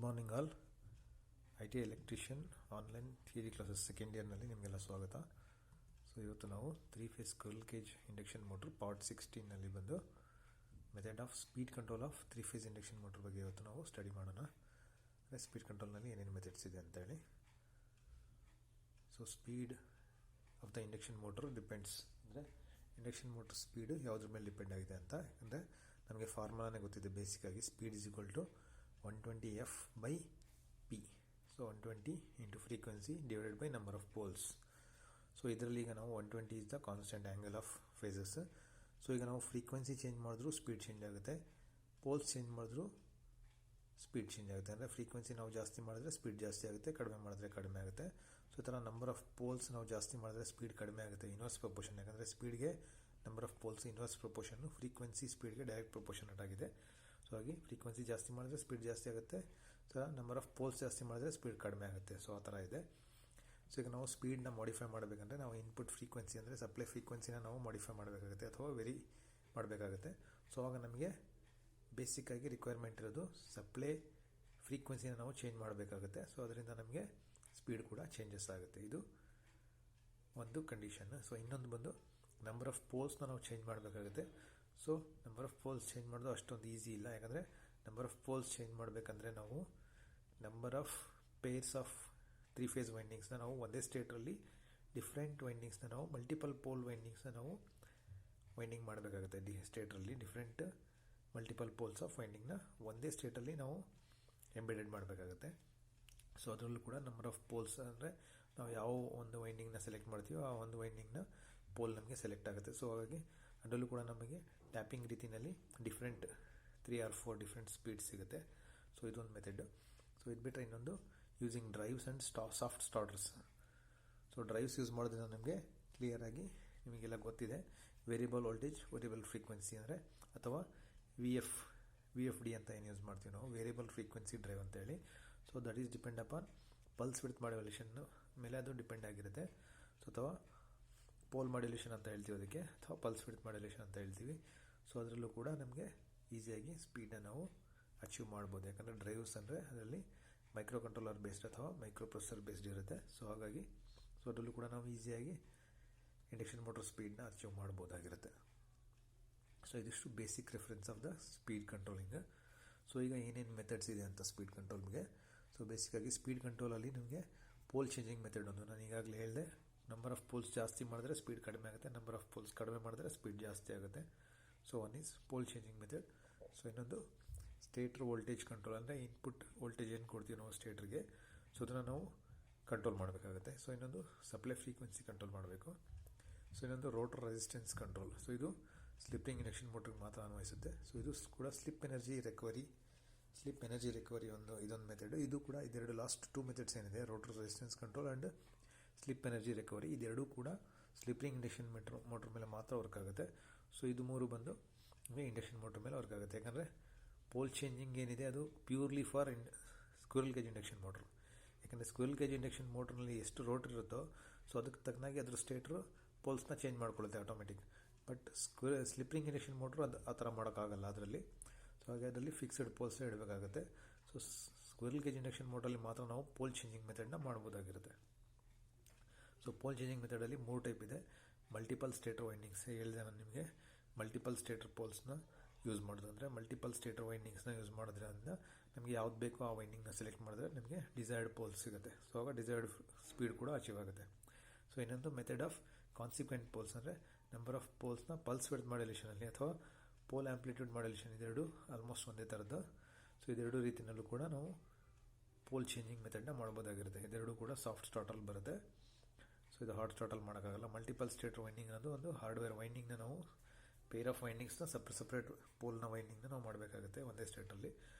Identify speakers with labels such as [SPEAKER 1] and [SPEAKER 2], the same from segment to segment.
[SPEAKER 1] Morning all. IT electrician online theory classes second ಇಯರ್ನಲ್ಲಿ ನಿಮಗೆಲ್ಲ ಸ್ವಾಗತ. ಸೊ ಇವತ್ತು ನಾವು 3-phase squirrel cage induction motor part 16ನಲ್ಲಿ ಬಂದು method of speed control of 3-phase induction motor ಬಗ್ಗೆ ಇವತ್ತು ನಾವು ಸ್ಟಡಿ ಮಾಡೋಣ. ಸ್ಪೀಡ್ ಕಂಟ್ರೋಲ್ನಲ್ಲಿ ಏನೇನು ಮೆಥಡ್ಸ್ ಇದೆ ಅಂತೇಳಿ. So speed of the induction motor depends, ಅಂದರೆ ಇಂಡಕ್ಷನ್ ಮೋಟರ್ ಸ್ಪೀಡ್ ಯಾವುದ್ರ ಮೇಲೆ ಡಿಪೆಂಡ್ ಆಗಿದೆ ಅಂತ. ಯಾಕಂದರೆ ನಮಗೆ ಫಾರ್ಮುಲಾನೇ ಗೊತ್ತಿದೆ ಬೇಸಿಕ್ಕಾಗಿ. Speed is equal to 120f/p. So 120 into frequency divided by number of poles. So ಇದರಲ್ಲಿ ಈಗ ನಾವು 120 is the constant angle of phases. So ಈಗ ನಾವು ಫ್ರೀಕ್ವೆನ್ಸಿ ಚೇಂಜ್ ಮಾಡಿದ್ರೂ ಸ್ಪೀಡ್ ಚೇಂಜ್ ಆಗುತ್ತೆ, ಪೋಲ್ಸ್ ಚೇಂಜ್ ಮಾಡಿದ್ರೂ ಸ್ಪೀಡ್ ಚೇಂಜ್ ಆಗುತ್ತೆ. ಅಂದರೆ ಫ್ರೀಕ್ವೆನ್ಸಿ ನಾವು ಜಾಸ್ತಿ ಮಾಡಿದ್ರೆ ಸ್ಪೀಡ್ ಜಾಸ್ತಿ ಆಗುತ್ತೆ, ಕಡಿಮೆ ಮಾಡಿದ್ರೆ ಕಡಿಮೆ ಆಗುತ್ತೆ. ಸೊ ಈ ಥರ ನಂಬರ್ ಆಫ್ ಪೋಲ್ಸ್ ನಾವು ಜಾಸ್ತಿ ಮಾಡಿದ್ರೆ ಸ್ಪೀಡ್ ಕಡಿಮೆ ಆಗುತ್ತೆ, ಇನ್ವರ್ಸ್ ಪ್ರಪೋರ್ಷನ್. ಯಾಕಂದರೆ ಸ್ಪೀಡ್ಗೆ ನಂಬರ್ ಆಫ್ ಪೋಲ್ಸ್ ಇನ್ವರ್ಸ್ ಪ್ರಪೋರ್ಷನ್ನು ಫ್ರೀಕ್ವೆನ್ಸಿ ಸ್ಪೀಡ್ಗೆ ಡೈರೆಕ್ಟ್ ಪ್ರಪೋರ್ಷನೇಟ್ ಆಗಿದೆ. ಸೊ ಹಾಗೆ ಫ್ರೀಕ್ವೆನ್ಸಿ ಜಾಸ್ತಿ ಮಾಡಿದ್ರೆ ಸ್ಪೀಡ್ ಜಾಸ್ತಿ ಆಗುತ್ತೆ, ಸೊ ನಂಬರ್ ಆಫ್ ಪೋಲ್ಸ್ ಜಾಸ್ತಿ ಮಾಡಿದ್ರೆ ಸ್ಪೀಡ್ ಕಡಿಮೆ ಆಗುತ್ತೆ. ಸೊ ಆ ಥರ ಇದೆ. ಸೊ ಈಗ ನಾವು ಸ್ಪೀಡ್ನ ಮಾಡಿಫೈ ಮಾಡಬೇಕಂದ್ರೆ ನಾವು ಇನ್ಪುಟ್ ಫ್ರೀಕ್ವೆನ್ಸಿ ಅಂದರೆ ಸಪ್ಲೈ ಫ್ರೀಕ್ವೆನ್ಸಿನ ನಾವು ಮಾಡಿಫೈ ಮಾಡಬೇಕಾಗುತ್ತೆ ಅಥವಾ ವೆರಿ ಮಾಡಬೇಕಾಗುತ್ತೆ. ಸೊ ಆವಾಗ ನಮಗೆ ಬೇಸಿಕ್ಕಾಗಿ ರಿಕ್ವೈರ್ಮೆಂಟ್ ಇರೋದು ಸಪ್ಲೈ ಫ್ರೀಕ್ವೆನ್ಸಿನ ನಾವು ಚೇಂಜ್ ಮಾಡಬೇಕಾಗುತ್ತೆ. ಸೊ ಅದರಿಂದ ನಮಗೆ ಸ್ಪೀಡ್ ಕೂಡ ಚೇಂಜಸ್ ಆಗುತ್ತೆ. ಇದು ಒಂದು ಕಂಡೀಷನ್. ಸೊ ಇನ್ನೊಂದು ಬಂದು ನಂಬರ್ ಆಫ್ ಪೋಲ್ಸ್ನ ನಾವು ಚೇಂಜ್ ಮಾಡಬೇಕಾಗುತ್ತೆ. So number of poles change ಮಾಡೋದು ಅಷ್ಟೊಂದು ಈಸಿ ಇಲ್ಲ. ಯಾಕಂದರೆ ನಂಬರ್ ಆಫ್ ಪೋಲ್ಸ್ ಚೇಂಜ್ ಮಾಡಬೇಕಂದ್ರೆ ನಾವು number of pairs of 3-phase ವೈಂಡಿಂಗ್ಸ್ನ ನಾವು ಒಂದೇ ಸ್ಟೇಟಲ್ಲಿ ಡಿಫ್ರೆಂಟ್ ವೈಂಡಿಂಗ್ಸ್ನ ನಾವು ಮಲ್ಟಿಪಲ್ ಪೋಲ್ ವೈಂಡಿಂಗ್ಸ್ನ ನಾವು ವೈಂಡಿಂಗ್ ಮಾಡಬೇಕಾಗುತ್ತೆ. ಸ್ಟೇಟಲ್ಲಿ ಡಿಫ್ರೆಂಟ್ ಮಲ್ಟಿಪಲ್ ಪೋಲ್ಸ್ ಆಫ್ ವೈಂಡಿಂಗ್ನ ಒಂದೇ ಸ್ಟೇಟಲ್ಲಿ ನಾವು ಎಂಬೆಡೆಡ್ ಮಾಡಬೇಕಾಗುತ್ತೆ. ಸೊ ಅದರಲ್ಲೂ ಕೂಡ ನಂಬರ್ ಆಫ್ ಪೋಲ್ಸ್ ಅಂದರೆ ನಾವು ಯಾವ ಒಂದು ವೈಂಡಿಂಗ್ನ ಸೆಲೆಕ್ಟ್ ಮಾಡ್ತೀವೋ ಆ ಒಂದು ವೈಂಡಿಂಗ್ನ ಪೋಲ್ ನಮಗೆ ಸೆಲೆಕ್ಟ್ ಆಗುತ್ತೆ. ಸೊ ಹಾಗಾಗಿ ಅದರಲ್ಲೂ ಕೂಡ ನಮಗೆ ಟ್ಯಾಪಿಂಗ್ ರೀತಿಯಲ್ಲಿ ಡಿಫ್ರೆಂಟ್ 3 or 4 ಡಿಫ್ರೆಂಟ್ ಸ್ಪೀಡ್ಸ್ ಸಿಗುತ್ತೆ. ಸೊ ಇದೊಂದು ಮೆಥಡ್. ಸೊ ಇದು ಬಿಟ್ಟರೆ ಇನ್ನೊಂದು using drives and soft starters. So drives use ಮಾಡೋದ್ರಿಂದ ನಮಗೆ ಕ್ಲಿಯರಾಗಿ ನಿಮಗೆಲ್ಲ ಗೊತ್ತಿದೆ. ವೇರಿಯಬಲ್ ವೋಲ್ಟೇಜ್ ವೇರಿಯಬಲ್ ಫ್ರೀಕ್ವೆನ್ಸಿ ಅಂದರೆ ಅಥವಾ VFD ಅಂತ ಏನು ಯೂಸ್ ಮಾಡ್ತೀವಿ ನಾವು, ವೇರಿಯಬಲ್ ಫ್ರೀಕ್ವೆನ್ಸಿ ಡ್ರೈವ್ ಅಂತ ಹೇಳಿ. So that is depend upon pulse width modulation ಮೇಲೆ ಅದು ಡಿಪೆಂಡ್ ಆಗಿರುತ್ತೆ. ಸೊ ಅಥವಾ ಪೋಲ್ ಮಾಡ್ಯುಲೇಷನ್ ಅಂತ ಹೇಳ್ತೀವಿ ಅದಕ್ಕೆ, ಅಥವಾ ಪಲ್ಸ್ ವಿಡ್ತ್ ಮಾಡ್ಯುಲೇಷನ್ ಅಂತ ಹೇಳ್ತೀವಿ. ಸೊ ಅದರಲ್ಲೂ ಕೂಡ ನಮಗೆ ಈಸಿಯಾಗಿ ಸ್ಪೀಡನ್ನ ನಾವು ಅಚೀವ್ ಮಾಡ್ಬೋದು. ಯಾಕಂದರೆ ಡ್ರೈವ್ಸ್ ಅಂದರೆ ಅದರಲ್ಲಿ ಮೈಕ್ರೋ ಕಂಟ್ರೋಲರ್ ಬೇಸ್ಡ್ ಅಥವಾ ಮೈಕ್ರೋ ಪ್ರೊಸೆಸರ್ ಬೇಸ್ಡ್ ಇರುತ್ತೆ. ಸೊ ಹಾಗಾಗಿ ಸೊ ಅದರಲ್ಲೂ ಕೂಡ ನಾವು ಈಸಿಯಾಗಿ ಇಂಡಕ್ಷನ್ ಮೋಟರ್ ಸ್ಪೀಡ್ನ ಅಚೀವ್ ಮಾಡ್ಬೋದಾಗಿರುತ್ತೆ. ಸೊ ಇದಿಷ್ಟು basic reference of the speed controlling. So ಈಗ ಏನೇನು ಮೆಥಡ್ಸ್ ಇದೆ ಅಂತ ಸ್ಪೀಡ್ ಕಂಟ್ರೋಲ್ಗೆ. ಸೊ ಬೇಸಿಕ್ಕಾಗಿ ಸ್ಪೀಡ್ ಕಂಟ್ರೋಲಲ್ಲಿ ನಿಮಗೆ ಪೋಲ್ ಚೇಂಜಿಂಗ್ ಮೆಥಡ್ ಒಂದು ನಾನು ಈಗಾಗಲೇ ಹೇಳಿದೆ. ನಂಬರ್ ಆಫ್ ಪೋಲ್ಸ್ ಜಾಸ್ತಿ ಮಾಡಿದ್ರೆ ಸ್ಪೀಡ್ ಕಡಿಮೆ ಆಗುತ್ತೆ, ನಂಬರ್ ಆಫ್ ಪೋಲ್ಸ್ ಕಡಿಮೆ ಮಾಡಿದ್ರೆ ಸ್ಪೀಡ್ ಜಾಸ್ತಿ ಆಗುತ್ತೆ. So one is pole changing method. So ಇನ್ನೊಂದು ಸ್ಟೇಟರ್ ವೋಲ್ಟೇಜ್ ಕಂಟ್ರೋಲ್, ಅಂದರೆ ಇನ್ಪುಟ್ ವೋಲ್ಟೇಜ್ ಏನು ಕೊಡ್ತೀವಿ ನಾವು ಸ್ಟೇಟರ್ಗೆ, ಸೊ ಅದನ್ನು ನಾವು ಕಂಟ್ರೋಲ್ ಮಾಡಬೇಕಾಗುತ್ತೆ. ಸೊ ಇನ್ನೊಂದು ಸಪ್ಲೈ ಫ್ರೀಕ್ವೆನ್ಸಿ ಕಂಟ್ರೋಲ್ ಮಾಡಬೇಕು. ಸೊ ಇನ್ನೊಂದು ರೋಟರ್ ರೆಸಿಸ್ಟೆನ್ಸ್ ಕಂಟ್ರೋಲ್. ಸೊ ಇದು ಸ್ಲಿಪ್ಪಿಂಗ್ ಇಂಡಕ್ಷನ್ ಮೋಟರ್ಗೆ ಮಾತ್ರ ಅನ್ವಯಿಸುತ್ತೆ. ಸೊ ಇದು ಕೂಡ ಸ್ಲಿಪ್ ಎನರ್ಜಿ ರಿಕವರಿ ಇದೊಂದು ಮೆಥಡ್. ಇದು ಕೂಡ ಇದೆರಡು ಲಾಸ್ಟ್ 2 ಮೆಥಡ್ಸ್ ಏನಿದೆ, rotor resistance control and slip energy recovery, ಇದೆರಡೂ ಕೂಡ ಸ್ಲಿಪ್ಪಿಂಗ್ ಇಂಡಕ್ಷನ್ ಮೋಟರ್ ಮೇಲೆ ಮಾತ್ರ ವರ್ಕ್ ಆಗುತ್ತೆ. ಸೊ ಇದು 3 ಬಂದು ಇಂಡಕ್ಷನ್ ಮೋಟರ್ ಮೇಲೆ ವರ್ಕ್ ಆಗುತ್ತೆ. ಯಾಕಂದರೆ ಪೋಲ್ ಚೇಂಜಿಂಗ್ ಏನಿದೆ ಅದು purely for squirrel cage induction motor. ಯಾಕಂದರೆ ಸ್ಕ್ವಿರಲ್ ಕೇಜ್ ಇಂಡಕ್ಷನ್ ಮೋಟರ್ನಲ್ಲಿ ಎಷ್ಟು ರೋಟರ್ ಇರುತ್ತೋ ಸೊ ಅದಕ್ಕೆ ತಕ್ಕನಾಗಿ ಅದ್ರ ಸ್ಟೇಟರು ಪೋಲ್ಸ್ನ ಚೇಂಜ್ ಮಾಡ್ಕೊಳ್ಳುತ್ತೆ automatic. But slip ring induction motor ಅದು ಆ ಥರ ಮಾಡೋಕ್ಕಾಗಲ್ಲ ಅದರಲ್ಲಿ. ಸೊ ಹಾಗೆ ಅದರಲ್ಲಿ ಫಿಕ್ಸ್ಡ್ ಪೋಲ್ಸ್ ಇಡಬೇಕಾಗುತ್ತೆ. ಸೊ ಸ್ಕ್ವಿರಲ್ ಕೇಜ್ ಇಂಡಕ್ಷನ್ ಮೋಟರಲ್ಲಿ ಮಾತ್ರ ನಾವು ಪೋಲ್ ಚೇಂಜಿಂಗ್ ಮೆಥಡ್ನ ಮಾಡ್ಬೋದಾಗಿರುತ್ತೆ. ಸೊ ಪೋಲ್ ಚೇಂಜಿಂಗ್ ಮೆಥಡಲ್ಲಿ 3 ಟೈಪ್ ಇದೆ. ಮಲ್ಟಿಪಲ್ ಸ್ಟೇಟರ್ ವೈಂಡಿಂಗ್ಸ್ ಹೇಳಿದೆ ನಾನು ನಿಮಗೆ. ಮಲ್ಟಿಪಲ್ ಸ್ಟೇಟರ್ ಪೋಲ್ಸ್ನ ಯೂಸ್ ಮಾಡೋದು ಅಂದರೆ ಮಲ್ಟಿಪಲ್ ಸ್ಟೇಟರ್ ವೈಂಡಿಂಗ್ಸ್ನ ಯೂಸ್ ಮಾಡೋದ್ರಿಂದ ನಮಗೆ ಯಾವ್ದು ಬೇಕೋ ಆ ವೈಂಡಿಂಗ್ನ ಸೆಲೆಕ್ಟ್ ಮಾಡಿದ್ರೆ ನಮಗೆ ಡಿಸೈರ್ಡ್ ಪೋಲ್ಸ್ ಸಿಗುತ್ತೆ. ಸೊ ಆಗ ಡಿಸೈರ್ಡ್ ಸ್ಪೀಡ್ ಕೂಡ ಅಚೀವ್ ಆಗುತ್ತೆ. ಸೊ ಇನ್ನೊಂದು ಮೆಥಡ್ ಆಫ್ ಕಾನ್ಸಿಕ್ವೆಂಟ್ ಪೋಲ್ಸ್, ಅಂದರೆ ನಂಬರ್ ಆಫ್ ಪೋಲ್ಸ್ನ ಪಲ್ಸ್ ವಿಡ್ತ್ ಮಾಡ್ಯುಲೇಷನಲ್ಲಿ ಅಥವಾ ಪೋಲ್ ಆಂಪ್ಲಿಟ್ಯೂಡ್ ಮಾಡ್ಯುಲೇಷನ್, ಇದೆರಡು ಆಲ್ಮೋಸ್ಟ್ ಒಂದೇ ಥರದ್ದು. ಸೊ ಇದೆರಡು ರೀತಿಯಲ್ಲೂ ಕೂಡ ನಾವು ಪೋಲ್ ಚೇಂಜಿಂಗ್ ಮೆಥಡ್ನ ಮಾಡ್ಬೋದಾಗಿರುತ್ತೆ. ಇದೆರಡು ಕೂಡ ಸಾಫ್ಟ್ ಸ್ಟಾರ್ಟಲ್ಲಿ ಬರುತ್ತೆ. ಸೊ ಇದು ಹಾರ್ಡ್ ಸ್ಟಾರ್ಟಲ್ಲಿ ಮಾಡೋಕ್ಕಾಗಲ್ಲ. ಮಲ್ಟಿಪಲ್ ಸ್ಟೇಟರ್ ವೈಂಡಿಂಗ್ ಅನ್ನೋದು ಒಂದು ಹಾರ್ಡ್ವೇರ್ ವೈಂಡಿಂಗ್ನ ನಾವು ಪೇರ್ ಆಫ್ ವೈಂಡಿಂಗ್ಸ್ನ ಸಪ್ರೇಟ್ ಪೋಲ್ನ ವೈಂಡಿಂಗ್ನ ನಾವು ಮಾಡಬೇಕಾಗುತ್ತೆ ಒಂದೇ ಸ್ಟೇಟಲ್ಲಿ.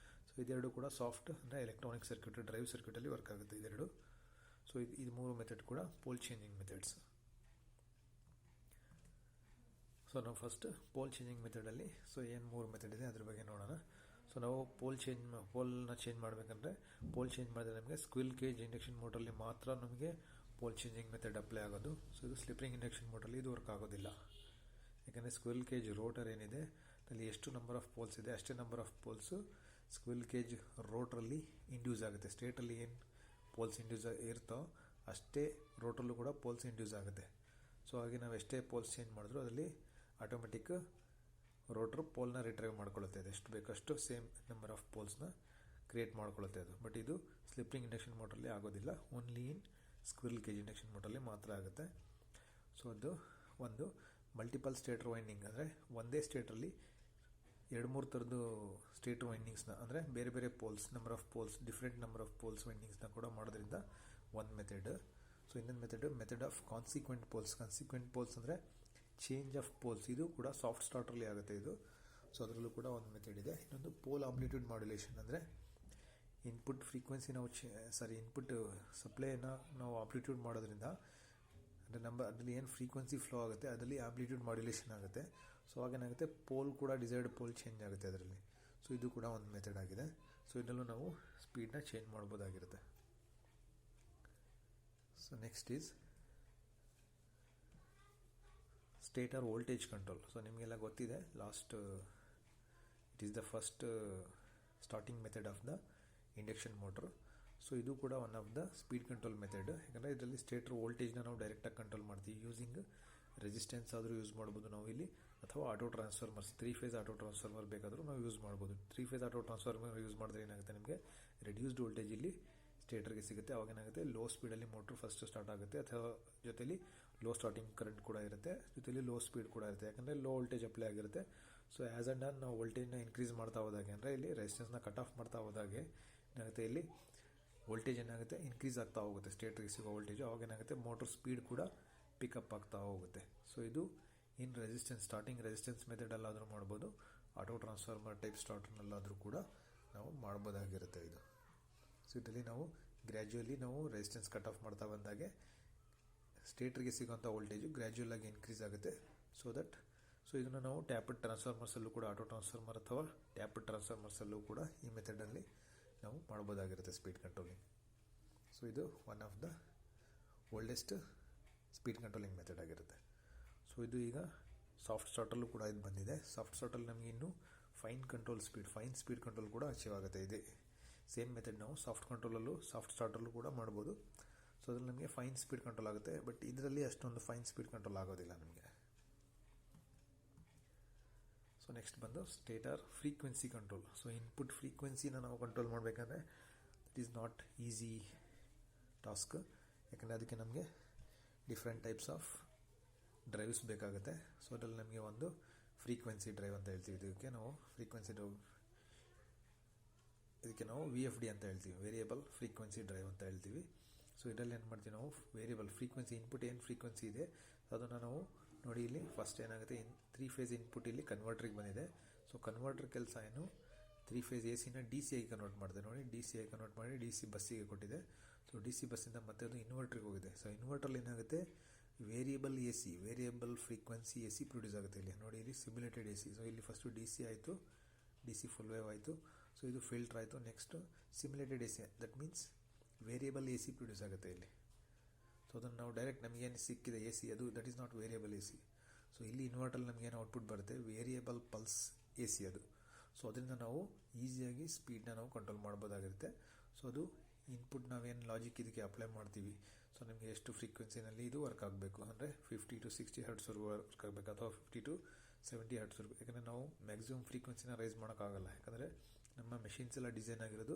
[SPEAKER 1] ಸೊ ಇದೆರಡು ಕೂಡ ಸಾಫ್ಟ್ ಅಂದರೆ ಎಲೆಕ್ಟ್ರಾನಿಕ್ ಸರ್ಕ್ಯೂಟ್, ಡ್ರೈವ್ ಸರ್ಕ್ಯೂಟಲ್ಲಿ ವರ್ಕ್ ಆಗುತ್ತೆ ಇದೆರಡು. ಸೊ ಇದು 3 ಮೆಥಡ್ ಕೂಡ ಪೋಲ್ ಚೇಂಜಿಂಗ್ ಮೆಥಡ್ಸ್. ಸೊ ನಾವು ಫಸ್ಟ್ ಪೋಲ್ ಚೇಂಜಿಂಗ್ ಮೆಥಡಲ್ಲಿ ಸೊ ಏನು 3 ಮೆಥಡ್ ಇದೆ ಅದ್ರ ಬಗ್ಗೆ ನೋಡೋಣ. ಸೊ ನಾವು ಪೋಲ್ನ ಚೇಂಜ್ ಮಾಡಬೇಕಂದ್ರೆ ಪೋಲ್ ಚೇಂಜ್ ಮಾಡಿದ್ರೆ ನಮಗೆ ಸ್ಕ್ವಿರಲ್ ಕೇಜ್ ಇಂಡಕ್ಷನ್ ಮೋಟರಲ್ಲಿ ಮಾತ್ರ ನಮಗೆ ಪೋಲ್ ಚೇಂಜಿಂಗ್ ಮೆಥಡ್ ಅಪ್ಲೈ ಆಗೋದು. ಸೊ ಇದು ಸ್ಲಿಪ್ಪಿಂಗ್ ಇಂಡಕ್ಷನ್ ಮೋಟರಲ್ಲಿ ಇದು ವರ್ಕ್ ಆಗೋದಿಲ್ಲ. ಯಾಕಂದರೆ ಸ್ಕ್ವಿರಲ್ ಕೇಜ್ ರೋಟರ್ ಏನಿದೆ ಅಲ್ಲಿ ಎಷ್ಟು ನಂಬರ್ ಆಫ್ ಪೋಲ್ಸ್ ಇದೆ ಅಷ್ಟೇ number of poles squirrel cage ರೋಟ್ರಲ್ಲಿ ಇಂಡ್ಯೂಸ್ ಆಗುತ್ತೆ. ಸ್ಟೇಟಲ್ಲಿ ಏನು ಪೋಲ್ಸ್ ಇಂಡ್ಯೂಸ್ ಇರ್ತೋ ಅಷ್ಟೇ ರೋಟ್ರಲ್ಲೂ ಕೂಡ ಪೋಲ್ಸ್ ಇಂಡ್ಯೂಸ್ ಆಗುತ್ತೆ. ಸೊ ಹಾಗೆ ನಾವು ಎಷ್ಟೇ ಪೋಲ್ಸ್ ಚೇಂಜ್ ಮಾಡಿದ್ರು ಅದರಲ್ಲಿ ಆಟೋಮೆಟಿಕ್ ರೋಟ್ರು ಪೋಲ್ನ ರಿಟ್ರೈವ್ ಮಾಡ್ಕೊಳ್ಳುತ್ತೆ. ಅದು ಎಷ್ಟು ಬೇಕಷ್ಟು ಸೇಮ್ ನಂಬರ್ ಆಫ್ ಪೋಲ್ಸ್ನ ಕ್ರಿಯೇಟ್ ಮಾಡ್ಕೊಳ್ಳುತ್ತೆ ಅದು. ಬಟ್ ಇದು ಸ್ಲಿಪ್ರಿಂಗ್ ಇಂಡಕ್ಷನ್ ಮೋಟ್ರಲ್ಲಿ ಆಗೋದಿಲ್ಲ, only in squill cage induction ಮೋಟ್ರಲ್ಲಿ ಮಾತ್ರ ಆಗುತ್ತೆ. ಸೊ ಅದು ಒಂದು ಮಲ್ಟಿಪಲ್ ಸ್ಟೇಟರ್ ವೈಂಡಿಂಗ್ ಅಂದರೆ ಒಂದೇ ಸ್ಟೇಟ್ರಲ್ಲಿ 2-3 ಥರದ್ದು ಸ್ಟೇಟರ್ ವೈಂಡಿಂಗ್ಸ್ನ ಅಂದರೆ ಬೇರೆ ಬೇರೆ poles number of poles different number of poles ವೈಂಡಿಂಗ್ಸ್ನ ಕೂಡ ಮಾಡೋದ್ರಿಂದ ಒಂದು ಮೆಥಡ್. ಸೊ ಇನ್ನೊಂದು ಮೆಥಡ್ ಆಫ್ ಕಾನ್ಸಿಕ್ವೆಂಟ್ ಪೋಲ್ಸ್ ಅಂದರೆ ಚೇಂಜ್ ಆಫ್ ಪೋಲ್ಸ್. ಇದು ಕೂಡ ಸಾಫ್ಟ್ ಸ್ಟಾರ್ಟ್ರಲ್ಲಿ ಆಗುತ್ತೆ ಇದು. ಸೊ ಅದರಲ್ಲೂ ಕೂಡ ಒಂದು ಮೆಥಡ್ ಇದೆ. ಇನ್ನೊಂದು ಪೋಲ್ ಆಂಪ್ಲಿಟ್ಯೂಡ್ ಮಾಡ್ಯುಲೇಷನ್ ಅಂದರೆ ಇನ್ಪುಟ್ ಫ್ರೀಕ್ವೆನ್ಸಿ ನಾವು ಇನ್ಪುಟ್ ಸಪ್ಲೈನ ನಾವು ಆಂಪ್ಲಿಟ್ಯೂಡ್ ಮಾಡೋದ್ರಿಂದ ಅಂದರೆ ಅದರಲ್ಲಿ ಏನು ಫ್ರೀಕ್ವೆನ್ಸಿ ಫ್ಲೋ ಆಗುತ್ತೆ ಅದರಲ್ಲಿ ಆಂಪ್ಲಿಟ್ಯೂಡ್ ಮಾಡ್ಯುಲೇಷನ್ ಆಗುತ್ತೆ. ಸೊ ಹಾಗೇನಾಗುತ್ತೆ ಪೋಲ್ ಕೂಡ ಡಿಸೈರ್ಡ್ ಪೋಲ್ ಚೇಂಜ್ ಆಗುತ್ತೆ ಅದರಲ್ಲಿ. ಸೊ ಇದು ಕೂಡ ಒಂದು ಮೆಥಡ್ ಆಗಿದೆ. ಸೊ ಇದರಲ್ಲೂ ನಾವು ಸ್ಪೀಡ್ನ ಚೇಂಜ್ ಮಾಡ್ಬೋದಾಗಿರುತ್ತೆ. So next is stator voltage control. So ನಿಮಗೆಲ್ಲ ಗೊತ್ತಿದೆ it is the first starting method of the induction motor. So ಇದು ಕೂಡ one of the speed control method. ಯಾಕಂದರೆ ಇದರಲ್ಲಿ ಸ್ಟೇಟರ್ ವೋಲ್ಟೇಜ್ನ ನಾವು ಡೈರೆಕ್ಟಾಗಿ ಕಂಟ್ರೋಲ್ ಮಾಡ್ತೀವಿ ಯೂಸಿಂಗ್ ರೆಸಿಸ್ಟೆನ್ಸ್ ಆದರೂ ಯೂಸ್ ಮಾಡ್ಬೋದು ನಾವು ಇಲ್ಲಿ, ಅಥವಾ auto transformers 3 phase auto transformer ಬೇಕಾದರೂ ನಾವು ಯೂಸ್ ಮಾಡ್ಬೋದು. 3 ಫೇಸ್ ಆಟೋ ಟ್ರಾನ್ಸ್ಫಾರ್ಮರ್ ಯೂಸ್ ಮಾಡಿದ್ರೆ ಏನಾಗುತ್ತೆ ನಿಮಗೆ ರೆಡ್ಯೂಸ್ಡ್ ವೋಲ್ಟೇಜ್ ಇಲ್ಲಿ ಸ್ಟೇಟರ್ಗೆ ಸಿಗುತ್ತೆ. ಅವಾಗ ಏನಾಗುತ್ತೆ ಲೋ ಸ್ಪೀಡಲ್ಲಿ ಮೋಟ್ರ್ ಫಸ್ಟ್ ಸ್ಟಾರ್ಟ್ ಆಗುತ್ತೆ, ಅಥವಾ ಜೊತೆಲಿ ಲೋ ಸ್ಟಾರ್ಟಿಂಗ್ ಕರೆಂಟ್ ಕೂಡ ಇರುತ್ತೆ, ಜೊತೆಲಿ ಲೋ ಸ್ಪೀಡ್ ಕೂಡ ಇರುತ್ತೆ. ಯಾಕಂದರೆ ಲೋ ವೋಲ್ಟೇಜ್ ಅಪ್ಲೈ ಆಗಿರುತ್ತೆ. ಸೊ ಆ್ಯಸ್ ಆ್ಯಂಡ್ ಆನ್ ನಾವು ವೋಲ್ಟೇಜ್ನ ಇನ್ಕ್ರೀಸ್ ಮಾಡ್ತಾ ಹೋದಾಗೆ ಅಂದರೆ ಇಲ್ಲಿ ರೆಸಿಸ್ಟೆನ್ಸ್ನ ಕಟ್ ಆಫ್ ಮಾಡ್ತಾ ಹೋದಾಗೆ ಏನಾಗುತ್ತೆ ಇಲ್ಲಿ ವೋಲ್ಟೇಜ್ ಏನಾಗುತ್ತೆ ಇನ್ಕ್ರೀಸ್ ಆಗ್ತಾ ಹೋಗುತ್ತೆ. ಸ್ಟೇಟರ್ಗೆ ಸಿಗೋ ವೋಲ್ಟೇಜು ಅವಾಗ ಏನಾಗುತ್ತೆ ಮೋಟ್ರ್ ಸ್ಪೀಡ್ ಕೂಡ ಪಿಕಪ್ ಆಗ್ತಾ ಹೋಗುತ್ತೆ. ಸೊ ಇದು ಇನ್ ಸ್ಟಾರ್ಟಿಂಗ್ ರೆಸಿಸ್ಟೆನ್ಸ್ ಮೆಥಡಲ್ಲಾದರೂ ಮಾಡ್ಬೋದು, ಆಟೋ ಟ್ರಾನ್ಸ್ಫಾರ್ಮರ್ ಟೈಪ್ ಸ್ಟಾರ್ಟರ್ನಲ್ಲಾದರೂ ಕೂಡ ನಾವು ಮಾಡ್ಬೋದಾಗಿರುತ್ತೆ ಇದು. ಸೊ ಇದರಲ್ಲಿ ನಾವು ಗ್ರ್ಯಾಜುಯಲಿ ನಾವು ರೆಸಿಸ್ಟೆನ್ಸ್ ಕಟ್ ಆಫ್ ಮಾಡ್ತಾ ಬಂದಾಗೆ ಸ್ಟೇಟರ್ಗೆ ಸಿಗೋಂಥ ವೋಲ್ಟೇಜು ಗ್ರ್ಯಾಜುಯಲ್ ಆಗಿ ಇನ್ಕ್ರೀಸ್ ಆಗುತ್ತೆ. ಸೊ ಇದನ್ನು ನಾವು ಟ್ಯಾಪ್ಡ್ ಟ್ರಾನ್ಸ್ಫಾರ್ಮರ್ಸಲ್ಲೂ ಕೂಡ ಆಟೋ ಟ್ರಾನ್ಸ್ಫಾರ್ಮರ್ ಅಥವಾ ಟ್ಯಾಪ್ಡ್ ಟ್ರಾನ್ಸ್ಫಾರ್ಮರ್ಸಲ್ಲೂ ಕೂಡ ಈ ಮೆಥಡಲ್ಲಿ ನಾವು ಮಾಡ್ಬೋದಾಗಿರುತ್ತೆ ಸ್ಪೀಡ್ ಕಂಟ್ರೋಲಿಂಗ್. ಸೊ ಇದು one of the oldest speed controlling method ಆಗಿರುತ್ತೆ. ಸೊ ಇದು ಈಗ ಸಾಫ್ಟ್ ಸ್ಟಾರ್ಟಲ್ಲೂ ಕೂಡ ಇದು ಬಂದಿದೆ. ಸಾಫ್ಟ್ ಸ್ಟಾರ್ಟಲ್ಲಿ ನಮಗೆ ಇನ್ನೂ ಫೈನ್ ಸ್ಪೀಡ್ ಕಂಟ್ರೋಲ್ ಕೂಡ ಅಚೀವ್ ಆಗುತ್ತೆ. ಇದೆ ಸೇಮ್ ಮೆಥಡ್ ನಾವು ಸಾಫ್ಟ್ ಸ್ಟಾರ್ಟಲ್ಲೂ ಕೂಡ ಮಾಡ್ಬೋದು. ಸೊ ಅದ್ರಲ್ಲಿ ನಮಗೆ ಫೈನ್ ಸ್ಪೀಡ್ ಕಂಟ್ರೋಲ್ ಆಗುತ್ತೆ, ಬಟ್ ಇದರಲ್ಲಿ ಅಷ್ಟೊಂದು ಫೈನ್ ಸ್ಪೀಡ್ ಕಂಟ್ರೋಲ್ ಆಗೋದಿಲ್ಲ ನಮಗೆ. ಸೊ ನೆಕ್ಸ್ಟ್ ಬಂದು stator frequency control. So input ಫ್ರೀಕ್ವೆನ್ಸಿನ ನಾವು ಕಂಟ್ರೋಲ್ ಮಾಡಬೇಕಂದ್ರೆ it is not easy task. ಯಾಕಂದರೆ ಅದಕ್ಕೆ ನಮಗೆ ಡಿಫ್ರೆಂಟ್ ಟೈಪ್ಸ್ ಆಫ್ ಡ್ರೈವ್ಸ್ ಬೇಕಾಗುತ್ತೆ. ಸೊ ಅದರಲ್ಲಿ ನಮಗೆ ಒಂದು ಫ್ರೀಕ್ವೆನ್ಸಿ ಡ್ರೈವ್ ಅಂತ ಹೇಳ್ತೀವಿ. ಇದಕ್ಕೆ ನಾವು VFD ಅಂತ ಹೇಳ್ತೀವಿ, ವೇರಿಯಬಲ್ ಫ್ರೀಕ್ವೆನ್ಸಿ ಡ್ರೈವ್ ಅಂತ ಹೇಳ್ತೀವಿ. ಸೊ ಇದರಲ್ಲಿ ಏನು ಮಾಡ್ತೀವಿ ನಾವು ವೇರಿಯಬಲ್ ಫ್ರೀಕ್ವೆನ್ಸಿ ಇನ್ಪುಟ್ ಏನು ಫ್ರೀಕ್ವೆನ್ಸಿ ಇದೆ ಅದನ್ನು ನಾವು ನೋಡಿ ಇಲ್ಲಿ ಫಸ್ಟ್ ಏನಾಗುತ್ತೆ 3 ಫೇಸ್ ಇನ್ಪುಟ್ ಇಲ್ಲಿ ಕನ್ವರ್ಟ್ರಿಗೆ ಬಂದಿದೆ. ಸೊ ಕನ್ವರ್ಟರ್ ಕೆಲಸ ಏನು 3 ಫೇಸ್ AC-ನ DC ಆಗಿ ಕನ್ವರ್ಟ್ ಮಾಡಿದೆ. ನೋಡಿ DC ಆಗಿ ಕನ್ವರ್ಟ್ ಮಾಡಿ DC ಬಸ್ಸಿಗೆ ಕೊಟ್ಟಿದೆ. ಸೊ DC ಬಸ್ಸಿಂದ ಮತ್ತೆ ಅದು ಇನ್ವರ್ಟ್ರಿಗೆ ಹೋಗಿದೆ. ಸೊ ಇನ್ವರ್ಟ್ರಲ್ಲಿ ಏನಾಗುತ್ತೆ ವೇರಿಯಬಲ್ ಫ್ರೀಕ್ವೆನ್ಸಿ AC ಪ್ರೊಡ್ಯೂಸ್ ಆಗುತ್ತೆ. ಇಲ್ಲಿ ನೋಡಿ ಇಲ್ಲಿ ಸಿಮ್ಯುಲೇಟೆಡ್ AC. ಸೊ ಇಲ್ಲಿ ಫಸ್ಟು DC ಆಯಿತು, DC ಫುಲ್ ವೇವ್ ಆಯಿತು. ಸೊ ಇದು ಫಿಲ್ಟರ್ ಆಯಿತು. Next simulated AC, that means variable AC produce ಆಗುತ್ತೆ ಇಲ್ಲಿ. ಸೊ ಅದನ್ನು ನಾವು ಡೈರೆಕ್ಟ್ ನಮಗೇನು ಸಿಕ್ಕಿದೆ AC ಅದು that is not variable AC. So ಇಲ್ಲಿ ಇನ್ವರ್ಟಲ್ಲಿ ನಮಗೇನು ಔಟ್ಪುಟ್ ಬರುತ್ತೆ ವೇರಿಯಬಲ್ ಪಲ್ಸ್ AC ಅದು. ಸೊ ಅದರಿಂದ ನಾವು ಈಸಿಯಾಗಿ ಸ್ಪೀಡ್ನ ನಾವು ಕಂಟ್ರೋಲ್ ಮಾಡ್ಬೋದಾಗಿರುತ್ತೆ. ಸೊ ಅದು ಇನ್ಪುಟ್ ನಾವೇನು ಲಾಜಿಕ್ ಇದಕ್ಕೆ ಅಪ್ಲೈ ಮಾಡ್ತೀವಿ. ಸೊ ನಿಮಗೆ ಎಷ್ಟು ಫ್ರೀಕ್ವೆನ್ಸಿನಲ್ಲಿ ಇದು ವರ್ಕ್ ಆಗಬೇಕು ಅಂದರೆ 50 to 60 ಹರ್ಟ್ಸ್ವರೆಗೂ ವರ್ಕ್ ಆಗಬೇಕು, ಅಥವಾ 50 to 70 ಹರ್ಟ್ಸ್ವರೆಗೂ. ಯಾಕಂದರೆ ನಾವು ಮ್ಯಾಕ್ಸಿಮಮ್ ಫ್ರೀಕ್ವೆನ್ಸಿನ ರೈಸ್ ಮಾಡೋಕ್ಕಾಗಲ್ಲ. ಯಾಕಂದರೆ ನಮ್ಮ ಮೆಷಿನ್ಸ್ ಎಲ್ಲ ಡಿಸೈನ್ ಆಗಿರೋದು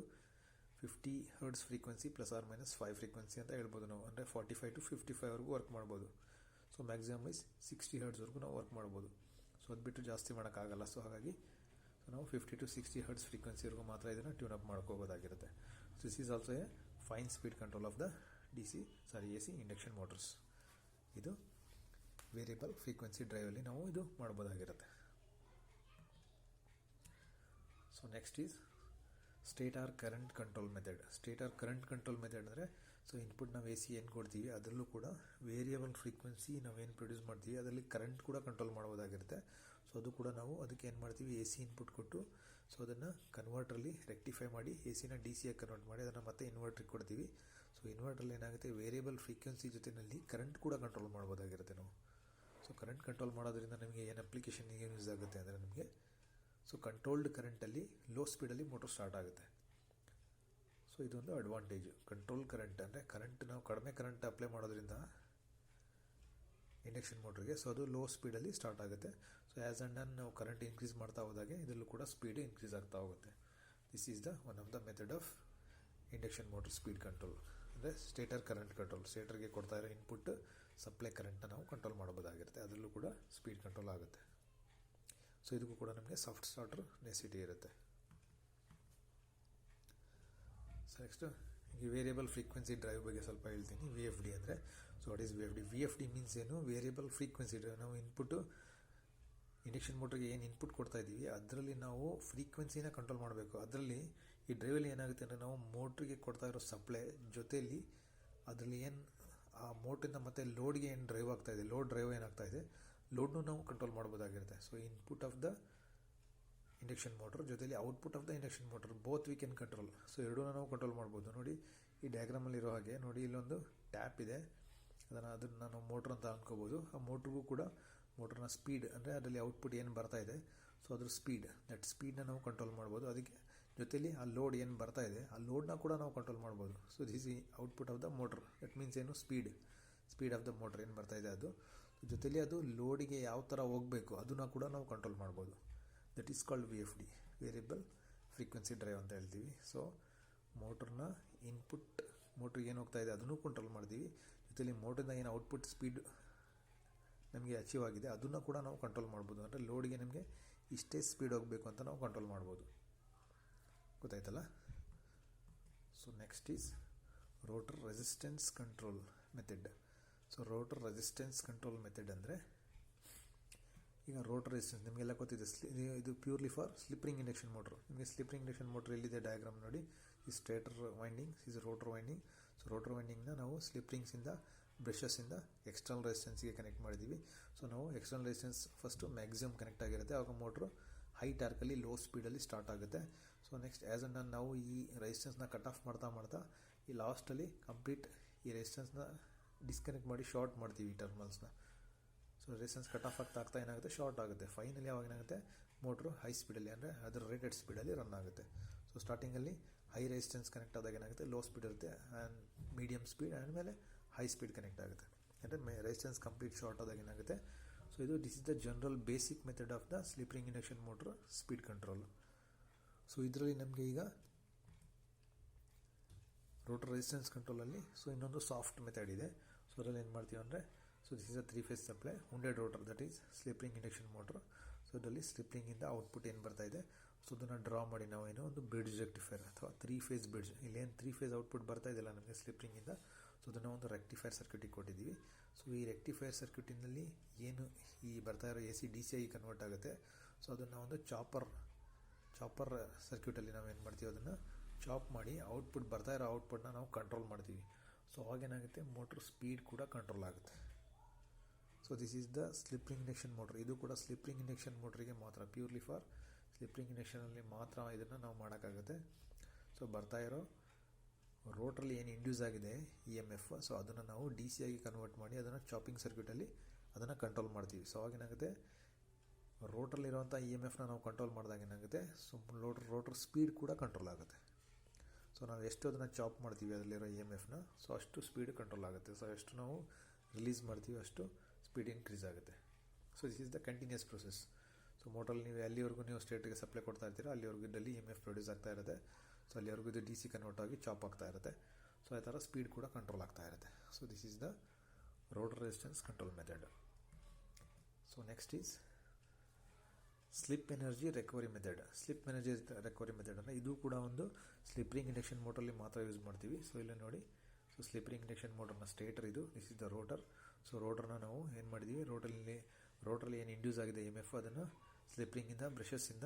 [SPEAKER 1] 50 ಹರ್ಟ್ಸ್ ಫ್ರೀಕ್ವೆನ್ಸಿ ±5 ಫ್ರೀಕ್ವೆನ್ಸಿ ಅಂತ ಹೇಳ್ಬೋದು ನಾವು. ಅಂದರೆ 45 to 55ವರೆಗೂ ವರ್ಕ್ ಮಾಡ್ಬೋದು. ಸೊ ಮ್ಯಾಕ್ಸಿಮಮ್ ಇಸ್ 60 ಹರ್ಟ್ಸ್ವರೆಗೂ ನಾವು ವರ್ಕ್ ಮಾಡ್ಬೋದು. ಸೊ ಅದು ಬಿಟ್ಟು ಜಾಸ್ತಿ ಮಾಡೋಕ್ಕಾಗಲ್ಲ. ಸೊ ಹಾಗಾಗಿ ನಾವು 50 to 60 ಹರ್ಟ್ಸ್ ಫ್ರೀಕ್ವೆನ್ಸಿವರೆಗೂ ಮಾತ್ರ ಇದನ್ನು ಟ್ಯೂನ್ ಅಪ್ ಮಾಡ್ಕೋಬೋದಾಗಿರುತ್ತೆ. So this is also a fine speed control of the AC induction motors. ಇದು ವೇರಿಯಬಲ್ ಫ್ರೀಕ್ವೆನ್ಸಿ ಡ್ರೈವಲ್ಲಿ ನಾವು ಇದು ಮಾಡ್ಬೋದಾಗಿರುತ್ತೆ. So next is stator current control method. ಅಂದರೆ ಸೊ ಇನ್ಪುಟ್ ನಾವು AC ಏನು ಕೊಡ್ತೀವಿ ಅದರಲ್ಲೂ ಕೂಡ ವೇರಿಯಬಲ್ ಫ್ರೀಕ್ವೆನ್ಸಿ ನಾವೇನು ಪ್ರೊಡ್ಯೂಸ್ ಮಾಡ್ತೀವಿ ಅದರಲ್ಲಿ ಕರೆಂಟ್ ಕೂಡ ಕಂಟ್ರೋಲ್ ಮಾಡ್ಬೋದಾಗಿರುತ್ತೆ. ಸೊ ಅದು ಕೂಡ ನಾವು ಅದಕ್ಕೆ ಏನು ಮಾಡ್ತೀವಿ AC ಇನ್ಪುಟ್ ಕೊಟ್ಟು ಸೊ ಅದನ್ನು ಕನ್ವರ್ಟ್ರಲ್ಲಿ ರೆಕ್ಟಿಫೈ ಮಾಡಿ AC-ನ DC ಆಗಿ ಕನ್ವರ್ಟ್ ಮಾಡಿ ಅದನ್ನು ಮತ್ತೆ ಇನ್ವರ್ಟ್ರಿಗೆ ಕೊಡ್ತೀವಿ. ಸೊ ಇನ್ವರ್ಟ್ರಲ್ಲಿ ಏನಾಗುತ್ತೆ ವೇರಿಯಬಲ್ ಫ್ರೀಕ್ವೆನ್ಸಿ ಜೊತೆಯಲ್ಲಿ ಕರೆಂಟ್ ಕೂಡ ಕಂಟ್ರೋಲ್ ಮಾಡ್ಬೋದಾಗಿರುತ್ತೆ ನಾವು. ಸೊ ಕರೆಂಟ್ ಕಂಟ್ರೋಲ್ ಮಾಡೋದ್ರಿಂದ ನಮಗೆ ಏನು ಅಪ್ಲಿಕೇಶನ್ ಯೂಸ್ ಆಗುತ್ತೆ ಅಂದರೆ ನಮಗೆ ಸೊ ಕಂಟ್ರೋಲ್ಡ್ ಕರೆಂಟಲ್ಲಿ ಲೋ ಸ್ಪೀಡಲ್ಲಿ ಮೋಟರ್ ಸ್ಟಾರ್ಟ್ ಆಗುತ್ತೆ. ಸೊ ಇದೊಂದು ಅಡ್ವಾಂಟೇಜು. ಕಂಟ್ರೋಲ್ ಕರೆಂಟ್ ಅಂದರೆ ಕರೆಂಟ್ ನಾವು ಕಡಿಮೆ ಕರೆಂಟ್ ಅಪ್ಲೈ ಮಾಡೋದ್ರಿಂದ ಇಂಡಕ್ಷನ್ ಮೋಟ್ರಿಗೆ, ಸೊ ಅದು ಲೋ ಸ್ಪೀಡಲ್ಲಿ ಸ್ಟಾರ್ಟ್ ಆಗುತ್ತೆ. ಸೊ ಆ್ಯಸ್ ಆ್ಯಂಡ್ ಆನ್ ನಾವು ಕರೆಂಟ್ ಇನ್ಕ್ರೀಸ್ ಮಾಡ್ತಾ ಹೋದಾಗೆ ಇದರಲ್ಲೂ ಕೂಡ ಸ್ಪೀಡ್ ಇನ್ಕ್ರೀಸ್ ಆಗ್ತಾ ಹೋಗುತ್ತೆ. This is the one of the method of induction motor speed control. ಅಂದರೆ ಸ್ಟೇಟರ್ ಕರೆಂಟ್ ಕಂಟ್ರೋಲ್, ಸ್ಟೇಟರ್ಗೆ ಕೊಡ್ತಾ ಇರೋ ಇನ್ಪುಟ್ ಸಪ್ಲೈ ಕರೆಂಟ್ನ ನಾವು ಕಂಟ್ರೋಲ್ ಮಾಡಬಹುದಾಗಿರುತ್ತೆ. ಅದರಲ್ಲೂ ಕೂಡ ಸ್ಪೀಡ್ ಕಂಟ್ರೋಲ್ ಆಗುತ್ತೆ. ಸೊ ಇದಕ್ಕೂ ಕೂಡ ನಮಗೆ ಸಾಫ್ಟ್ ಸ್ಟಾರ್ಟರ್ ನೆಸಿಟಿ ಇರುತ್ತೆ. ಸೊ ನೆಕ್ಸ್ಟ್ ಈ ವೇರಿಯಬಲ್ ಫ್ರೀಕ್ವೆನ್ಸಿ ಡ್ರೈವ್ ಬಗ್ಗೆ ಸ್ವಲ್ಪ ಹೇಳ್ತೀನಿ. VFD ಅಂದರೆ, so what is VFD? VFD means ಏನು? Variable frequency drive. ನಾವು ಇನ್ಪುಟ್ಟು ಇಂಡಕ್ಷನ್ ಮೋಟ್ರಿಗೆ ಏನು ಇನ್ಪುಟ್ ಕೊಡ್ತಾ ಇದ್ದೀವಿ ಅದರಲ್ಲಿ ನಾವು ಫ್ರೀಕ್ವೆನ್ಸಿನ ಕಂಟ್ರೋಲ್ ಮಾಡಬೇಕು. ಅದರಲ್ಲಿ ಈ ಡ್ರೈವಲ್ಲಿ ಏನಾಗುತ್ತೆ ಅಂದರೆ ನಾವು ಮೋಟ್ರಿಗೆ ಕೊಡ್ತಾ ಇರೋ ಸಪ್ಲೈ ಜೊತೆಯಲ್ಲಿ ಅದರಲ್ಲಿ ಏನು ಆ ಮೋಟ್ರಿಂದ ಮತ್ತು ಲೋಡ್ಗೆ ಏನು ಡ್ರೈವ್ ಆಗ್ತಾಯಿದೆ, ಲೋಡ್ ಡ್ರೈವ್ ಏನಾಗ್ತಾ ಇದೆ, ಲೋಡ್ನು ನಾವು ಕಂಟ್ರೋಲ್ ಮಾಡ್ಬೋದಾಗಿರುತ್ತೆ. So input of the induction motor ಜೊತೆಲಿ output of the induction motor both we can control. So ಎರಡೂ ನಾವು ಕಂಟ್ರೋಲ್ ಮಾಡ್ಬೋದು. ನೋಡಿ ಈ ಡಯಾಗ್ರಾಮಲ್ಲಿರೋ ಹಾಗೆ ನೋಡಿ, ಇಲ್ಲೊಂದು ಟ್ಯಾಪ್ ಇದೆ, ಅದನ್ನು ನಾವು ಮೋಟ್ರ್ ಅಂತ ಅಂದ್ಕೋಬೋದು. ಆ ಮೋಟ್ರಿಗೂ ಕೂಡ ಮೋಟ್ರನ್ನ ಸ್ಪೀಡ್ ಅಂದರೆ ಅದರಲ್ಲಿ ಔಟ್ಪುಟ್ ಏನು ಬರ್ತಾ ಇದೆ, ಸೊ ಅದ್ರ ದಟ್ ಸ್ಪೀಡನ್ನ ನಾವು ಕಂಟ್ರೋಲ್ ಮಾಡ್ಬೋದು. ಅದಕ್ಕೆ ಜೊತೆಲಿ ಆ ಲೋಡ್ ಏನು ಬರ್ತಾ ಇದೆ ಆ ಲೋಡ್ನ ಕೂಡ ನಾವು ಕಂಟ್ರೋಲ್ ಮಾಡ್ಬೋದು. ಸೊ ದಿಸ್ ಈ output of the motor. That means ಏನು? ಸ್ಪೀಡ್ ಆಫ್ ದ ಮೋಟ್ರ್ ಏನು ಬರ್ತಾ ಇದೆ ಅದು, ಜೊತೆಲಿ ಅದು ಲೋಡಿಗೆ ಯಾವ ಥರ ಹೋಗಬೇಕು ಅದನ್ನು ಕೂಡ ನಾವು ಕಂಟ್ರೋಲ್ ಮಾಡ್ಬೋದು. That is called VFD, variable frequency drive ಅಂತ ಹೇಳ್ತೀವಿ. ಸೊ ಮೋಟ್ರನ್ನ ಇನ್ಪುಟ್ ಮೋಟ್ರಿಗೆ ಏನು ಹೋಗ್ತಾ ಇದೆ ಅದನ್ನು ಕಂಟ್ರೋಲ್ ಮಾಡ್ತೀವಿ, ಜೊತೆಲಿ ಮೋಟ್ರಿಂದ ಏನು ಔಟ್ಪುಟ್ ಸ್ಪೀಡ್ ನಮಗೆ ಅಚೀವ್ ಆಗಿದೆ ಅದನ್ನು ಕೂಡ ನಾವು ಕಂಟ್ರೋಲ್ ಮಾಡ್ಬೋದು. ಅಂದರೆ ಲೋಡ್ಗೆ ನಮಗೆ ಇಷ್ಟೇ ಸ್ಪೀಡ್ ಹೋಗಬೇಕು ಅಂತ ನಾವು ಕಂಟ್ರೋಲ್ ಮಾಡ್ಬೋದು. ಗೊತ್ತಾಯ್ತಲ್ಲ? So next is rotor resistance control method. So rotor resistance control method ಅಂದರೆ, ಈಗ ರೋಟರ್ ರೆಸಿಸ್ಟೆನ್ಸ್ ನಿಮಗೆಲ್ಲ ಗೊತ್ತಿದೆ. ಇದು purely for slip ring induction motor. ನಿಮಗೆ ಸ್ಲಿಪ್ ರಿಂಗ್ ಇಂಡಕ್ಷನ್ ಮೋಟ್ರ್ ಎಲ್ಲಿದೆ ಡಯಾಗ್ರಾಮ್ ನೋಡಿ. ಈ stator winding is rotor winding. So rotor ವೈಂಡಿಂಗ್ನ ನಾವು ಸ್ಲಿಪ್ ರಿಂಗ್ಸಿಂದ ಬ್ರಷಸ್ಸಿಂದ ಎಕ್ಸ್ಟರ್ನಲ್ ರೆಸಿಸ್ಟೆನ್ಸ್ಗೆ ಕನೆಕ್ಟ್ ಮಾಡಿದ್ದೀವಿ. ಸೊ ನಾವು external resistance first maximum connect ಆಗಿರುತ್ತೆ, ಆವಾಗ ಮೋಟ್ರು ಹೈ ಟಾರ್ಕಲ್ಲಿ ಲೋ ಸ್ಪೀಡಲ್ಲಿ ಸ್ಟಾರ್ಟ್ ಆಗುತ್ತೆ. ಸೊ ನೆಕ್ಸ್ಟ್ ಆ್ಯಸ್ ಅಂಡ್ ನಾವು ಈ ರೆಸಿಸ್ಟೆನ್ಸ್ನ ಕಟ್ ಆಫ್ ಮಾಡ್ತಾ ಈ ಲಾಸ್ಟಲ್ಲಿ ಕಂಪ್ಲೀಟ್ ಈ ರೆಸಿಸ್ಟೆನ್ಸ್ನ ಡಿಸ್ಕನೆಕ್ಟ್ ಮಾಡಿ ಶಾರ್ಟ್ ಮಾಡ್ತೀವಿ ಈ ಟರ್ಮಿನಲ್ಸ್ನ. ಸೊ ರೆಸಿಸ್ಟೆನ್ಸ್ ಕಟ್ ಆಫ್ ಆಗ್ತಾ ಏನಾಗುತ್ತೆ, ಶಾರ್ಟ್ ಆಗುತ್ತೆ. ಫೈನಲಿ ಅವಾಗ ಏನಾಗುತ್ತೆ, ಮೋಟ್ರು ಹೈ ಸ್ಪೀಡಲ್ಲಿ ಅಂದರೆ ಅದರ ರೇಟೆಡ್ ಸ್ಪೀಡಲ್ಲಿ ರನ್ ಆಗುತ್ತೆ. ಸೊ ಸ್ಟಾರ್ಟಿಂಗಲ್ಲಿ ಹೈ ರೆಸಿಸ್ಟೆನ್ಸ್ ಕನೆಕ್ಟ್ ಆದಾಗ ಏನಾಗುತ್ತೆ, ಲೋ ಸ್ಪೀಡ್ ಇರುತ್ತೆ, ಆ್ಯಂಡ್ ಮೀಡಿಯಮ್ ಸ್ಪೀಡ್ ಆದಮೇಲೆ ಹೈ ಸ್ಪೀಡ್ ಕನೆಕ್ಟ್ ಆಗುತ್ತೆ. ಅಂದರೆ ರೆಸಿಸ್ಟೆನ್ಸ್ ಕಂಪ್ಲೀಟ್ ಶಾರ್ಟ್ ಆದಾಗ ಏನಾಗುತ್ತೆ. So this is the general basic method of the slip ring induction motor speed control. So ಇದರಲ್ಲಿ ನಮಗೆ ಈಗ ರೋಟರ್ ರೆಸಿಸ್ಟೆನ್ಸ್ ಕಂಟ್ರೋಲಲ್ಲಿ ಸೊ ಇನ್ನೊಂದು ಸಾಫ್ಟ್ ಮೆಥಡ್ ಇದೆ. ಸೊ ಅದರಲ್ಲಿ ಏನು ಮಾಡ್ತೀವಿ ಅಂದರೆ, so this is a 3-phase supply ಉಂಡೆಡ್ rotor, that is slip ring induction motor. So ಇದರಲ್ಲಿ ಸ್ಲಿಪ್ ರಿಂಗಿಂದ ಔಟ್ಪುಟ್ ಏನು ಬರ್ತಾ ಇದೆ, ಸೊ ಅದನ್ನು ಡ್ರಾ ಮಾಡಿ ನಾವೇನೋ ಒಂದು ಬ್ರಿಡ್ಜ್ ರೆಕ್ಟಿಫೈರ್ ಅಥವಾ 3-phase ಬ್ರಿಡ್ಜ್, ಇಲ್ಲೇನು 3-phase ಔಟ್ಪುಟ್ ಬರ್ತಾ ಇದೆಯಲ್ಲ ನಮಗೆ ಸ್ಲಿಪ್ ರಿಂಗಿಂದ, ಸೊ ಅದನ್ನು ಒಂದು ರೆಕ್ಟಿಫೈರ್ ಸರ್ಕ್ಯೂಟಿಗೆ ಕೊಟ್ಟಿದ್ದೀವಿ. ಸೊ ಈ ರೆಕ್ಟಿಫೈರ್ ಸರ್ಕ್ಯೂಟಿನಲ್ಲಿ ಏನು ಈ ಬರ್ತಾ ಇರೋ AC DC ಆಗಿ ಕನ್ವರ್ಟ್ ಆಗುತ್ತೆ. ಸೊ ಅದನ್ನು ಒಂದು ಚಾಪರ್ ಸರ್ಕ್ಯೂಟಲ್ಲಿ ನಾವು ಏನು ಮಾಡ್ತೀವಿ, ಅದನ್ನು ಚಾಪ್ ಮಾಡಿ ಔಟ್ಪುಟ್ ಬರ್ತಾ ಇರೋ ಔಟ್ಪುಟ್ನ ನಾವು ಕಂಟ್ರೋಲ್ ಮಾಡ್ತೀವಿ. ಸೊ ಅವಾಗೇನಾಗುತ್ತೆ, ಮೋಟ್ರ್ ಸ್ಪೀಡ್ ಕೂಡ ಕಂಟ್ರೋಲ್ ಆಗುತ್ತೆ. So this is the slip ring induction motor. ಇದು ಕೂಡ ಸ್ಲಿಪ್ ರಿಂಗ್ ಇಂಡಕ್ಷನ್ ಮೋಟ್ರಿಗೆ ಮಾತ್ರ, ಪ್ಯೂರ್ಲಿ ಫಾರ್ ಸ್ಲಿಪ್ ರಿಂಗ್ ಇಂಡಕ್ಷನಲ್ಲಿ ಮಾತ್ರ ಇದನ್ನು ನಾವು ಮಾಡೋಕ್ಕಾಗುತ್ತೆ. ಸೊ ಬರ್ತಾ ಇರೋ ರೋಟ್ರಲ್ಲಿ ಏನು ಇಂಡ್ಯೂಸ್ ಆಗಿದೆ EMF, ಸೊ ಅದನ್ನು ನಾವು DC ಆಗಿ ಕನ್ವರ್ಟ್ ಮಾಡಿ ಅದನ್ನು ಚಾಪಿಂಗ್ ಸರ್ಕ್ಯೂಟಲ್ಲಿ ಅದನ್ನು ಕಂಟ್ರೋಲ್ ಮಾಡ್ತೀವಿ. ಸೊ ಅವಾಗೇನಾಗುತ್ತೆ, ರೋಟ್ರಲ್ಲಿರುವಂಥ EMFನ ನಾವು ಕಂಟ್ರೋಲ್ ಮಾಡಿದಾಗ ಏನಾಗುತ್ತೆ, ಸೊ ರೋಟ್ರ್ ಸ್ಪೀಡ್ ಕೂಡ ಕಂಟ್ರೋಲ್ ಆಗುತ್ತೆ. ಸೊ ನಾವು ಎಷ್ಟು ಅದನ್ನು ಚಾಪ್ ಮಾಡ್ತೀವಿ ಅದರಲ್ಲಿರೋ EMFನ, ಸೊ ಅಷ್ಟು ಸ್ಪೀಡ್ ಕಂಟ್ರೋಲ್ ಆಗುತ್ತೆ. ಸೊ ಎಷ್ಟು ನಾವು ರಿಲೀಸ್ ಮಾಡ್ತೀವಿ ಅಷ್ಟು ಸ್ಪೀಡ್ ಇನ್ಕ್ರೀಸ್ ಆಗುತ್ತೆ. So this is the continuous process. So ಮೋಟ್ರಲ್ಲಿ ನೀವು ಎಲ್ಲಿವರೆಗೂ ನೀವು ಸ್ಟೇಟ್ಗೆ ಸಪ್ಲೈ ಕೊಡ್ತಾ ಇರ್ತೀರೋ ಅಲ್ಲಿವರೆಗೂ ಇದರಲ್ಲಿ EMF ಪ್ರೊಡ್ಯೂಸ್ ಆಗ್ತಾ ಇರುತ್ತೆ. ಸೊ ಅಲ್ಲಿವರೆಗೂ ಇದು DC ಕನ್ವರ್ಟ್ ಆಗಿ ಚಾಪ್ ಆಗ್ತಾ ಇರುತ್ತೆ. ಸೊ ಆ ಥರ ಸ್ಪೀಡ್ ಕೂಡ ಕಂಟ್ರೋಲ್ ಆಗ್ತಾ ಇರುತ್ತೆ. So this is the rotor resistance control method. So next is slip energy recovery method. Slip energy recovery method ಅಂದರೆ ಇದು ಕೂಡ ಒಂದು ಸ್ಲಿಪ್ ರಿಂಗ್ ಇಂಡಕ್ಷನ್ ಮೋಟ್ರಲ್ಲಿ ಮಾತ್ರ ಯೂಸ್ ಮಾಡ್ತೀವಿ. ಸೊ ಇಲ್ಲಿ ನೋಡಿ, ಸೊ ಸ್ಲಿಪ್ ರಿಂಗ್ ಇಂಡಕ್ಷನ್ ಮೋಟರ್ನ ಸ್ಟೇಟರ್ ಇದು, this is the rotor. So ರೋಟರ್ನ ನಾವು ಏನು ಮಾಡಿದ್ದೀವಿ, ರೋಟ್ರಲ್ಲಿ ಏನು ಇಂಡ್ಯೂಸ್ ಆಗಿದೆ EMF ಅದನ್ನು ಸ್ಲಿಪ್ ರಿಂಗಿಂದ ಬ್ರಷಸ್ಸಿಂದ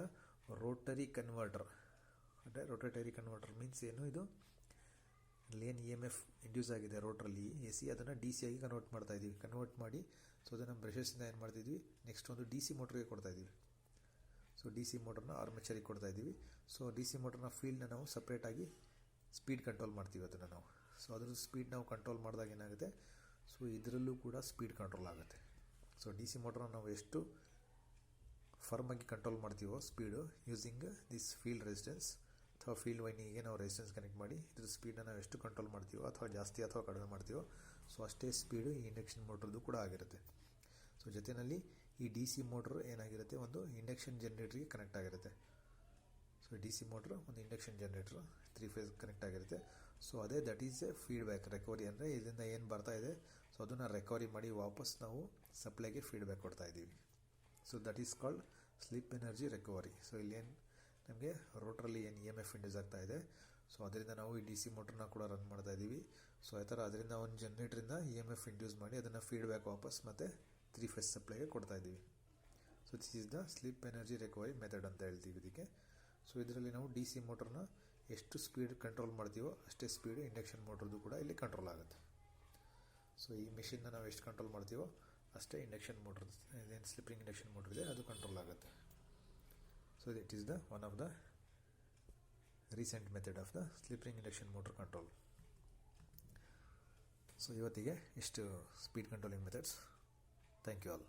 [SPEAKER 1] ರೋಟರಿ ಕನ್ವರ್ಟರ್, ಅಂದರೆ ರೋಟೇಟರಿ ಕನ್ವರ್ಟರ್ ಮೀನ್ಸ್ ಏನು, ಇದು ಏನು EMF ಇಂಡ್ಯೂಸ್ ಆಗಿದೆ ರೋಟ್ರಲ್ಲಿ AC ಅದನ್ನು DC ಆಗಿ ಕನ್ವರ್ಟ್ ಮಾಡ್ತಾ ಇದ್ದೀವಿ. ಕನ್ವರ್ಟ್ ಮಾಡಿ ಸೊ ಅದನ್ನು ಬ್ರಷಸ್ಸಿಂದ ಏನು ಮಾಡ್ತಿದ್ವಿ, ನೆಕ್ಸ್ಟ್ ಒಂದು DC ಮೋಟ್ರಿಗೆ ಕೊಡ್ತಾ ಇದ್ದೀವಿ. ಸೊ DC ಮೋಟರ್ನ ಆರ್ಮೇಚರಿಗೆ ಕೊಡ್ತಾ ಇದ್ದೀವಿ. ಸೊ DC ಮೋಟರ್ನ ಫೀಲ್ಡ್ನ ನಾವು ಸಪ್ರೇಟಾಗಿ ಸ್ಪೀಡ್ ಕಂಟ್ರೋಲ್ ಮಾಡ್ತೀವಿ ಅದನ್ನು ನಾವು. ಸೊ ಅದ್ರ ಸ್ಪೀಡ್ ನಾವು ಕಂಟ್ರೋಲ್ ಮಾಡಿದಾಗ ಏನಾಗುತ್ತೆ, ಸೊ ಇದರಲ್ಲೂ ಕೂಡ ಸ್ಪೀಡ್ ಕಂಟ್ರೋಲ್ ಆಗುತ್ತೆ. ಸೊ DC ಮೋಟರ್ನ ನಾವು ಎಷ್ಟು ಫರ್ಮಾಗಿ ಕಂಟ್ರೋಲ್ ಮಾಡ್ತೀವೋ speed using this field resistance ಅಥವಾ ಫೀಲ್ಡ್ ವೈನಿಗೆ ನಾವು ರೆಸಿಸ್ಟೆನ್ಸ್ ಕನೆಕ್ಟ್ ಮಾಡಿ ಇದ್ರ ಸ್ಪೀಡನ್ನು ನಾವು ಎಷ್ಟು ಕಂಟ್ರೋಲ್ ಮಾಡ್ತೀವೋ ಅಥವಾ ಜಾಸ್ತಿ ಅಥವಾ ಕಡಿಮೆ ಮಾಡ್ತೀವೋ ಸೊ ಅಷ್ಟೇ ಸ್ಪೀಡು ಈ ಇಂಡಕ್ಷನ್ ಮೋಟ್ರದ್ದು ಕೂಡ ಆಗಿರುತ್ತೆ. ಸೊ ಜೊತೆಯಲ್ಲಿ ಈ ಡಿ ಸಿ ಮೋಟ್ರ್ ಏನಾಗಿರುತ್ತೆ, ಒಂದು ಇಂಡಕ್ಷನ್ ಜನ್ರೇಟ್ರಿಗೆ ಕನೆಕ್ಟ್ ಆಗಿರುತ್ತೆ. ಸೊ ಡಿ ಸಿ ಮೋಟ್ರ್ ಒಂದು ಇಂಡಕ್ಷನ್ ಜನ್ರೇಟ್ರು 3 ಫೇಸ್ ಕನೆಕ್ಟ್ ಆಗಿರುತ್ತೆ. ಸೊ ಅದೇ that is A feedback recovery, ಅಂದರೆ ಇದರಿಂದ ಏನು ಬರ್ತಾ ಇದೆ ಸೊ ಅದನ್ನು ರಿಕವರಿ ಮಾಡಿ ವಾಪಸ್ ನಾವು ಸಪ್ಲೈಗೆ ಫೀಡ್ಬ್ಯಾಕ್ ಕೊಡ್ತಾ ಇದ್ದೀವಿ. So that is called slip energy recovery. So ಇಲ್ಲೇನು ನಮಗೆ ರೋಟ್ರಲ್ಲಿ ಏನು ಇ ಎಮ್ ಎಫ್ ಇಂಡ್ಯೂಸ್ ಆಗ್ತಾ ಇದೆ, ಸೊ ಅದರಿಂದ ನಾವು ಈ ಡಿ ಸಿ ಮೋಟ್ರನ್ನ ಕೂಡ ರನ್ ಮಾಡ್ತಾ ಇದ್ದೀವಿ. ಸೊ ಆ ಥರ ಅದರಿಂದ ಒಂದು ಜನ್ರೇಟ್ರಿಂದ ಇ ಎಮ್ ಎಫ್ ಇಂಡ್ಯೂಸ್ ಮಾಡಿ ಅದನ್ನು ಫೀಡ್ಬ್ಯಾಕ್ ವಾಪಸ್ ಮತ್ತು 3 ಫೇಸ್ ಸಪ್ಲೈಗೆ ಕೊಡ್ತಾ ಇದ್ದೀವಿ. So this is the slip energy recovery method ಅಂತ ಹೇಳ್ತೀವಿ ಇದಕ್ಕೆ. ಸೊ ಇದರಲ್ಲಿ ನಾವು ಡಿ ಸಿ ಮೋಟ್ರನ್ನ ಎಷ್ಟು ಸ್ಪೀಡ್ ಕಂಟ್ರೋಲ್ ಮಾಡ್ತೀವೋ ಅಷ್ಟೇ ಸ್ಪೀಡ್ ಇಂಡಕ್ಷನ್ ಮೋಟ್ರದ್ದು ಕೂಡ ಇಲ್ಲಿ ಕಂಟ್ರೋಲ್ ಆಗುತ್ತೆ. ಸೊ ಈ ಮಿಷಿನ್ನ ನಾವು ಎಷ್ಟು ಕಂಟ್ರೋಲ್ ಮಾಡ್ತೀವೋ ಅಷ್ಟೇ ಇಂಡಕ್ಷನ್ ಮೋಟ್ರ್, ಇದೇನು ಸ್ಲಿಪ್ಪಿಂಗ್ ಇಂಡಕ್ಷನ್ ಮೋಟ್ರ್ ಇದೆ ಅದು ಕಂಟ್ರೋಲ್ ಆಗುತ್ತೆ. So it is the one of the recent method of the slip-ring induction motor control. So ಇವತ್ತಿಗೆ ಇಷ್ಟು speed controlling methods. Thank you all.